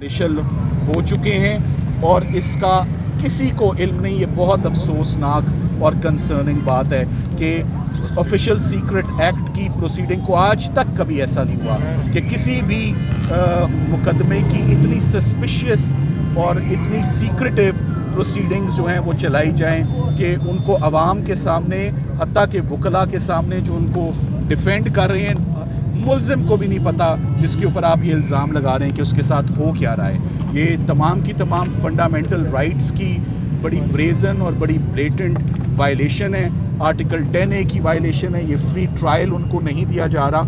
डिशल हो चुके हैं और इसका किसी को इल्म नहीं। ये बहुत अफसोसनाक और कंसर्निंग बात है कि ऑफिशियल सीक्रेट एक्ट की प्रोसीडिंग को आज तक कभी ऐसा नहीं हुआ कि किसी भी मुकदमे की इतनी सस्पिशियस और इतनी सीक्रेटिव प्रोसीडिंग्स जो हैं वो चलाई जाएं कि उनको आवाम के सामने, हत्ता के वकला के सामने जो उनको डिफेंड कर रहे हैं, मुल्ज़िम को भी नहीं पता जिसके ऊपर आप ये इल्ज़ाम लगा रहे हैं कि उसके साथ हो क्या रहा है। ये तमाम की तमाम फंडामेंटल राइट्स की बड़ी ब्रेजन और बड़ी ब्लेटेंट वायलेशन है। आर्टिकल 10A की वायलेशन है। ये फ्री ट्रायल उनको नहीं दिया जा रहा,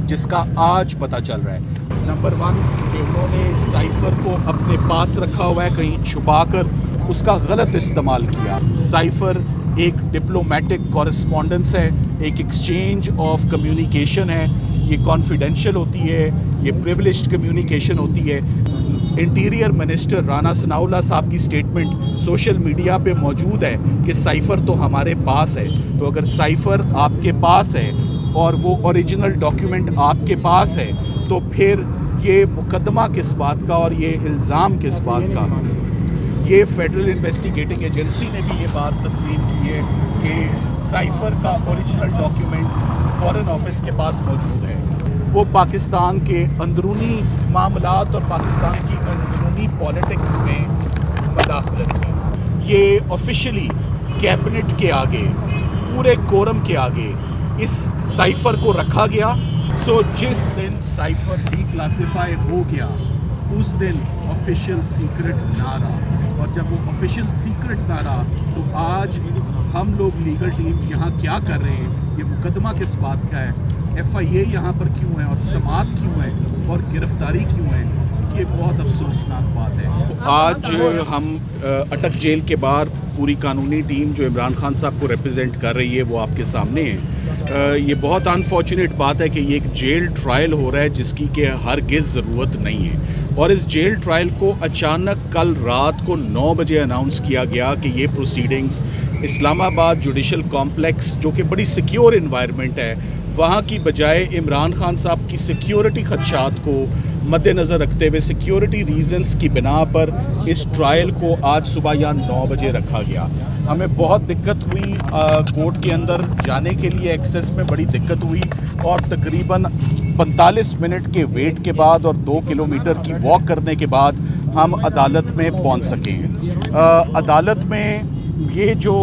जिसका आज पता चल रहा है। नंबर 1 कि उन्होंने साइफ़र को अपने पास रखा हुआ है, कहीं छुपा कर उसका गलत इस्तेमाल किया। साइफ़र एक डिप्लोमेटिक कॉरेस्पॉन्डेंस है, एक एक्सचेंज ऑफ कम्युनिकेशन है। ये कॉन्फिडेंशियल होती है, ये प्रिविलेज्ड कम्युनिकेशन होती है। इंटीरियर मिनिस्टर राना सनाउल्लाह साहब की स्टेटमेंट सोशल मीडिया पे मौजूद है कि साइफ़र तो हमारे पास है। तो अगर साइफ़र आपके पास है और वो ओरिजिनल डॉक्यूमेंट आपके पास है तो फिर ये मुकदमा किस बात का और ये इल्ज़ाम किस बात का। ये फेडरल इन्वेस्टिगेटिंग एजेंसी ने भी ये बात तस्लीम की है कि साइफ़र का ओरिजिनल डॉक्यूमेंट फॉरेन ऑफिस के पास मौजूद है। वो पाकिस्तान के अंदरूनी मामलात और पाकिस्तान की अंदरूनी पॉलिटिक्स में मदाखलत है। ये ऑफिशियली कैबिनेट के आगे, पूरे कोरम के आगे इस साइफ़र को रखा गया। सो जिस दिन साइफ़र डिक्लासिफाई हो गया उस दिन ऑफिशियल सीक्रेट ना रहा, और जब वो ऑफिशियल सीक्रेट ना रहा तो आज हम लोग लीगल टीम यहाँ क्या कर रहे हैं, ये मुकदमा किस बात का है, FIA यहाँ पर क्यों है और समात क्यों है और गिरफ्तारी क्यों है, ये बहुत अफसोसनाक बात है। आज हम अटक जेल के बाहर पूरी कानूनी टीम जो इमरान खान साहब को रिप्रेजेंट कर रही है वो आपके सामने है। ये बहुत अनफॉर्चुनेट बात है कि ये एक जेल ट्रायल हो रहा है जिसकी कि हरगिज़ ज़रूरत नहीं है, और इस जेल ट्रायल को अचानक कल रात को 9 बजे अनाउंस किया गया कि ये प्रोसीडिंग्स इस्लामाबाद जुडिशल कॉम्प्लेक्स जो कि बड़ी सिक्योर इन्वायरमेंट है वहाँ की बजाय इमरान खान साहब की सिक्योरिटी खदशात को मद्देनज़र रखते हुए सिक्योरिटी रीज़न्स की बिना पर इस ट्रायल को आज सुबह या 9 बजे रखा गया। हमें बहुत दिक्कत हुई, कोर्ट के अंदर जाने के लिए एक्सेस में बड़ी दिक्कत हुई, और तकरीबन 45 मिनट के वेट के बाद और 2 किलोमीटर की वॉक करने के बाद हम अदालत में पहुंच सके हैं। अदालत में ये जो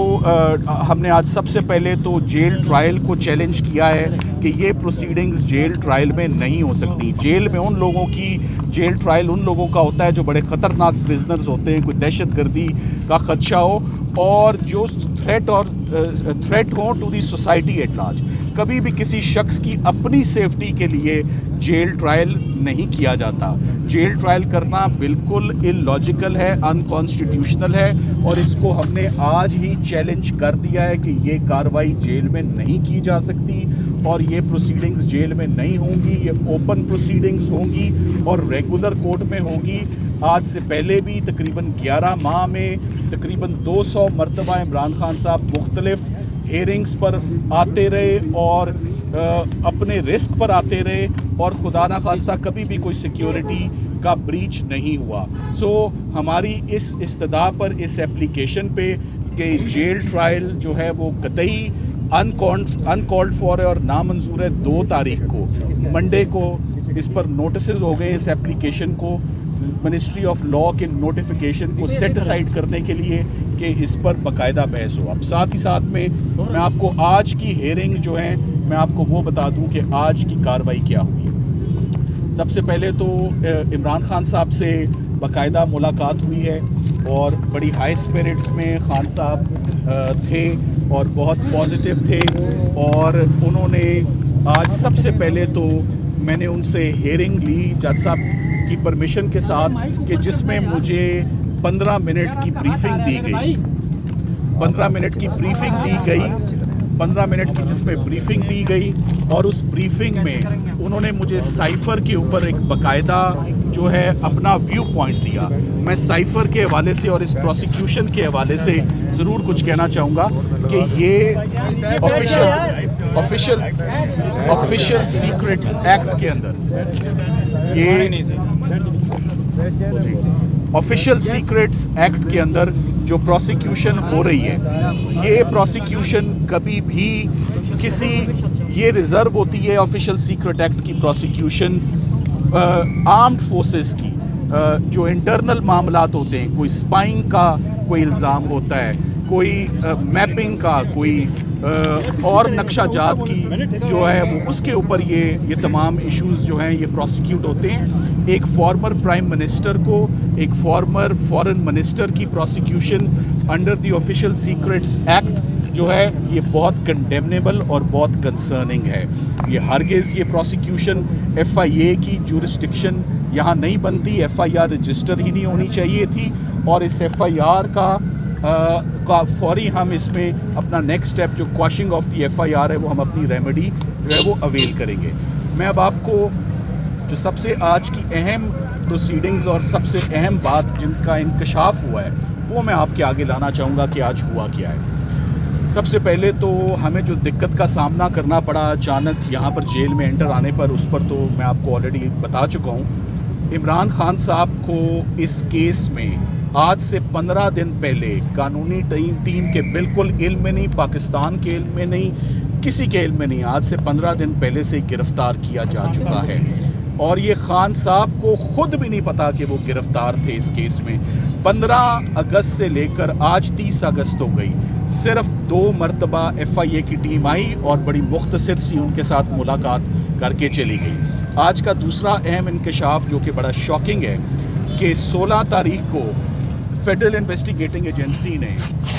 हमने आज सबसे पहले तो जेल ट्रायल को चैलेंज किया है कि ये प्रोसीडिंग्स जेल ट्रायल में नहीं हो सकती। जेल में उन लोगों की जेल ट्रायल उन लोगों का होता है जो बड़े ख़तरनाक प्रिजनर्स होते हैं, कोई दहशतगर्दी का खदशा हो और जो थ्रेट हो to the society at large. कभी भी किसी शख्स की अपनी सेफ्टी के लिए जेल ट्रायल नहीं किया जाता। जेल ट्रायल करना बिल्कुल इलॉजिकल है, अनकॉन्स्टिट्यूशनल है, और इसको हमने आज ही चैलेंज कर दिया है कि ये कार्रवाई जेल में नहीं की जा सकती और ये प्रोसीडिंग्स जेल में नहीं होंगी। ये ओपन प्रोसीडिंग्स होंगी और रेगुलर कोर्ट में होगी। आज से पहले भी तकरीबन 11 माह में तकरीबन 200 मरतबा इमरान खान साहब मुख्तलिफ हेयरिंग्स पर आते रहे और अपने रिस्क पर आते रहे, और खुदा ना खास्ता कभी भी कोई सिक्योरिटी का ब्रीच नहीं हुआ। सो हमारी इस इस्तदा पर, इस एप्लीकेशन पे कि जेल ट्रायल जो है वो कतई अनकॉल्ड फॉर है और नामंजूर है, 2 तारीख को मंडे को इस पर नोटिसेस हो गए। इस एप्लीकेशन को मिनिस्ट्री ऑफ लॉ के नोटिफिकेशन को सेट असाइड करने के लिए कि इस पर बाकायदा बहस हो। अब साथ ही साथ में मैं आपको आज की हेयरिंग जो है मैं आपको वो बता दूं कि आज की कार्रवाई क्या हुई है। सबसे पहले तो इमरान खान साहब से बाकायदा मुलाकात हुई है और बड़ी हाई स्पिरिट्स में खान साहब थे और बहुत पॉजिटिव थे, और उन्होंने आज सबसे पहले तो मैंने उनसे हेयरिंग ली जज साहब की परमिशन के साथ कि जिसमें मुझे 15 मिनट की ब्रीफिंग दी गई। 15 मिनट की ब्रीफिंग दी गई 15 मिनट की जिसमें ब्रीफिंग दी गई, और उस ब्रीफिंग में उन्होंने मुझे साइफ़र के ऊपर एक बाकायदा जो है अपना व्यू पॉइंट दिया। मैं साइफ़र के हवाले से और इस प्रोसिक्यूशन के हवाले से ज़रूर कुछ कहना चाहूँगा कि ये ऑफिशियल सीक्रेट्स एक्ट के अंदर ऑफिशियल सीक्रेट्स एक्ट के अंदर जो प्रोसिक्यूशन हो रही है, ये प्रोसिक्यूशन कभी भी किसी, ये रिज़र्व होती है ऑफिशियल सीक्रेट एक्ट की प्रोसिक्यूशन आर्म्ड फोर्सेस की, जो इंटरनल मामलात होते हैं, कोई स्पाइंग का कोई इल्ज़ाम होता है, कोई मैपिंग का, कोई और नक्शा जात की जो है वो, उसके ऊपर ये तमाम इश्यूज़ जो हैं ये प्रोसिक्यूट होते हैं। एक फॉर्मर प्राइम मिनिस्टर को, एक फॉर्मर फॉरेन मिनिस्टर की prosecution under the official secrets act जो है ये बहुत कंडेमनेबल और बहुत कंसर्निंग है। ये हरगिज़ ये प्रोसिक्यूशन FIA की जुरिस्डिक्शन यहाँ नहीं बनती, FIR रजिस्टर ही नहीं होनी चाहिए थी, और इस FIR का फौरी हम इसमें अपना नेक्स्ट स्टेप जो क्वॉशिंग ऑफ द FIR है वो हम अपनी रेमेडी जो है वो अवेल करेंगे। मैं अब आपको जो सबसे आज की अहम प्रोसीडिंग्स और सबसे अहम बात जिनका इंकशाफ हुआ है वो मैं आपके आगे लाना चाहूँगा कि आज हुआ क्या है। सबसे पहले तो हमें जो दिक्कत का सामना करना पड़ा अचानक यहाँ पर जेल में एंटर आने पर, उस पर तो मैं आपको ऑलरेडी बता चुका हूँ। इमरान खान साहब को इस केस में आज से 15 दिन पहले कानूनी टीम के बिल्कुल इल्म में नहीं, पाकिस्तान के इल्म में नहीं, किसी के इल्म में नहीं, आज से 15 दिन पहले से गिरफ़्तार किया जा चुका है। और ये खान साहब को ख़ुद भी नहीं पता कि वो गिरफ़्तार थे इस केस में। 15 अगस्त से लेकर आज 30 अगस्त हो गई, सिर्फ 2 मरतबा FIA की टीम आई और बड़ी मुख्तसर सी उनके साथ मुलाकात करके चली गई। आज का दूसरा अहम इंकशाफ जो कि बड़ा शॉकिंग है कि 16 तारीख को फेडरल इन्वेस्टिगेटिंग एजेंसी ने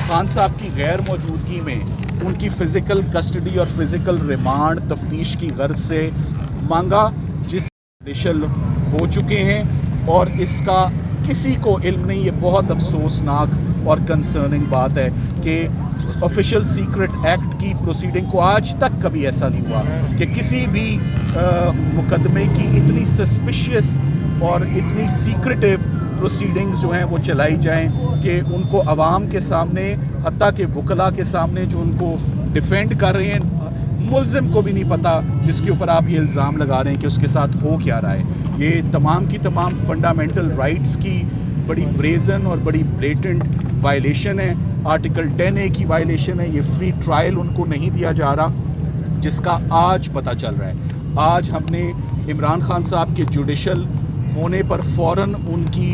खान साहब की गैर मौजूदगी में उनकी फ़िज़िकल कस्टडी और फ़िज़िकल रिमांड तफ्तीश की गर्ज से मांगा, जिस जुडिशल हो चुके हैं और इसका किसी को इल्म नहीं। ये बहुत अफसोसनाक और कंसर्निंग बात है कि ऑफिशियल सीक्रेट एक्ट की प्रोसीडिंग को आज तक कभी ऐसा नहीं हुआ कि किसी भी मुकदमे की इतनी सस्पिशियस और इतनी सीक्रेटिव प्रोसीडिंग्स जो हैं वो चलाई जाएं कि उनको आवाम के सामने, हत्ता के वकला के सामने जो उनको डिफेंड कर रहे हैं, मुल्ज़िम को भी नहीं पता जिसके ऊपर आप ये इल्ज़ाम लगा रहे हैं कि उसके साथ हो क्या रहा है। ये तमाम की तमाम फंडामेंटल राइट्स की बड़ी ब्रेजन और बड़ी ब्लेटेंट वायलेशन है। आर्टिकल 10A की वायलेशन है। ये फ्री ट्रायल उनको नहीं दिया जा रहा, जिसका आज पता चल रहा है। आज हमने इमरान खान साहब के जुडिशल होने पर फ़ौरन उनकी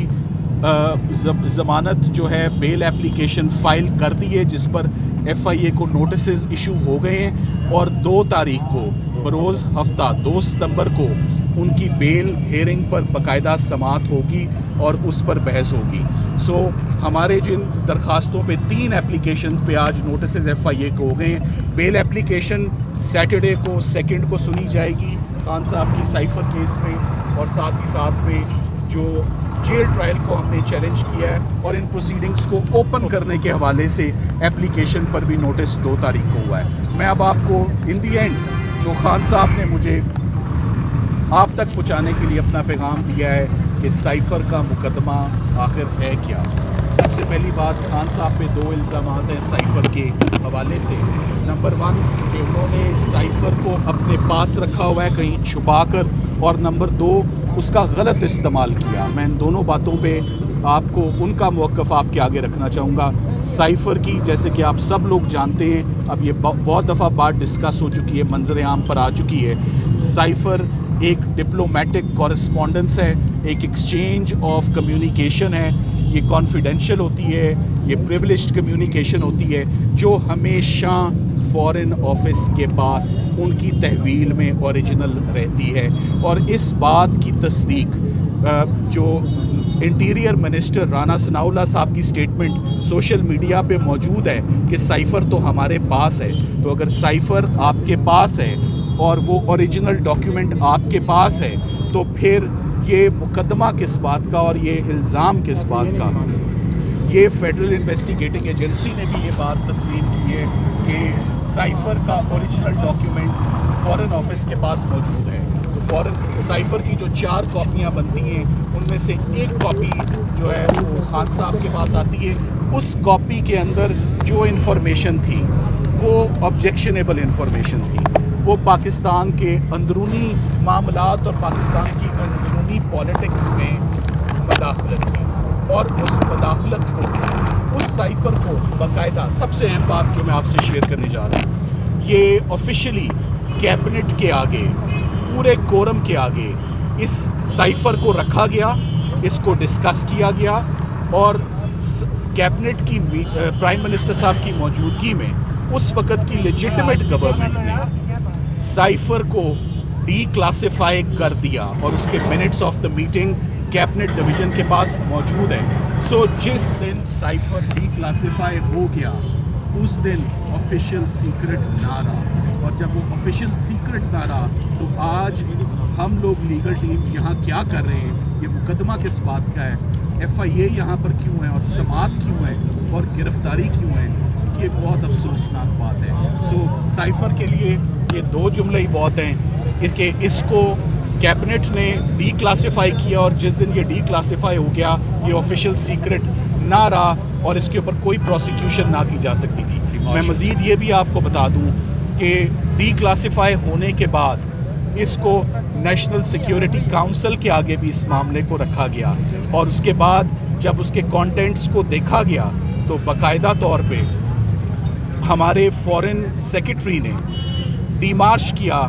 ज़मानत जो है बेल एप्लीकेशन फ़ाइल कर दी है, जिस पर FIA को नोटिसेस इशू हो गए हैं और 2 तारीख को बरोज़ हफ्ता 2 सितंबर को उनकी बेल हेयरिंग पर बाकायदा समाअत होगी और उस पर बहस होगी। सो हमारे जिन दरखास्तों पे 3 एप्लीकेशन पे आज नोटिसेस FIA को हो गए हैं। बेल एप्लीकेशन सैटरडे को 2 को सुनी जाएगी खान साहब की साइफर केस में, और साथ ही साथ में जो जेल ट्रायल को हमने चैलेंज किया है और इन प्रोसीडिंग्स को ओपन करने के हवाले से एप्लीकेशन पर भी नोटिस 2 तारीख को हुआ है। मैं अब आपको इन दी एंड जो खान साहब ने मुझे आप तक पहुंचाने के लिए अपना पैगाम दिया है कि साइफर का मुकदमा आखिर है क्या। सबसे पहली बात, खान साहब पे 2 इल्ज़ामात हैं साइफर के हवाले से। नंबर 1 कि उन्होंने साइफर को अपने पास रखा हुआ है कहीं छुपा कर, और नंबर 2 उसका गलत इस्तेमाल किया। मैं इन दोनों बातों पे आपको उनका मौक़िफ़ आपके आगे रखना चाहूँगा। साइफर की, जैसे कि आप सब लोग जानते हैं, अब ये बहुत दफ़ा बात डिस्कस हो चुकी है, मंजर आम पर आ चुकी है। साइफर एक डिप्लोमेटिक कॉरेस्पॉन्डेंस है, एक एक्सचेंज ऑफ कम्युनिकेशन है। ये कॉन्फिडेंशियल होती है, ये प्रिविलेज्ड कम्युनिकेशन होती है जो हमेशा फॉरेन ऑफिस के पास उनकी तहवील में ओरिजिनल रहती है। और इस बात की तस्दीक जो इंटीरियर मिनिस्टर राना सनाउल्लाह साहब की स्टेटमेंट सोशल मीडिया पे मौजूद है कि साइफर तो हमारे पास है, तो अगर साइफर आपके पास है और वो ओरिजिनल डॉक्यूमेंट आपके पास है तो फिर ये मुकदमा किस बात का और ये इल्ज़ाम किस बात का। ये फेडरल इन्वेस्टिगेटिंग एजेंसी ने भी ये बात तस्लीम की है कि साइफर का ओरिजिनल डॉक्यूमेंट फॉरेन ऑफिस के पास मौजूद है। तो फॉरेन साइफर की जो 4 कॉपियाँ बनती हैं उनमें से एक कॉपी जो है वो खान साहब के पास आती है। उस कॉपी के अंदर जो इन्फॉर्मेशन थी वो ऑब्जेक्शनेबल इन्फॉर्मेशन थी, वो पाकिस्तान के अंदरूनी मामलात और पाकिस्तान की अंदरूनी पॉलिटिक्स में اور اس مداخلت کو، اس سائفر کو باقاعدہ، سب سے اہم بات جو میں آپ سے شیئر کرنے جا رہا ہوں، یہ آفیشلی کیبنٹ کے آگے، پورے کورم کے آگے اس سائفر کو رکھا گیا، اس کو ڈسکس کیا گیا، اور کیبنٹ کی پرائم منسٹر صاحب کی موجودگی میں اس وقت کی لیجٹمیٹ گورنمنٹ نے سائفر کو ڈی کلاسیفائی کر دیا، اور اس کے minutes of the meeting cabinet division کے پاس موجود ہیں۔ سو جس دن سائفر ڈی کلاسیفائی ہو گیا اس دن آفیشیل سیکرٹ نہ رہا، اور جب وہ آفیشیل سیکرٹ نہ رہا تو آج ہم لوگ لیگل ٹیم یہاں کیا کر رہے ہیں، یہ مقدمہ کس بات کا ہے، ایف آئی اے یہاں پر کیوں ہے، اور سماعت کیوں ہے، اور گرفتاری کیوں ہے، یہ بہت افسوسناک بات ہے۔ سو سائفر کے لیے یہ دو جملے ہی بہت ہیں کہ اس کو کیبنٹ نے ڈی کلاسیفائی کیا، اور جس دن یہ ڈی کلاسیفائی ہو گیا یہ آفیشیل سیکرٹ نہ رہا، اور اس کے اوپر کوئی پروسیکیوشن نہ کی جا سکتی تھی۔ میں مزید یہ بھی آپ کو بتا دوں کہ ڈی کلاسیفائی ہونے کے بعد اس کو نیشنل سیکیورٹی کاؤنسل کے آگے بھی اس معاملے کو رکھا گیا، اور اس کے بعد جب اس کے کانٹینٹس کو دیکھا گیا تو باقاعدہ طور پہ ہمارے فورن سیکرٹری نے ڈیمارش کیا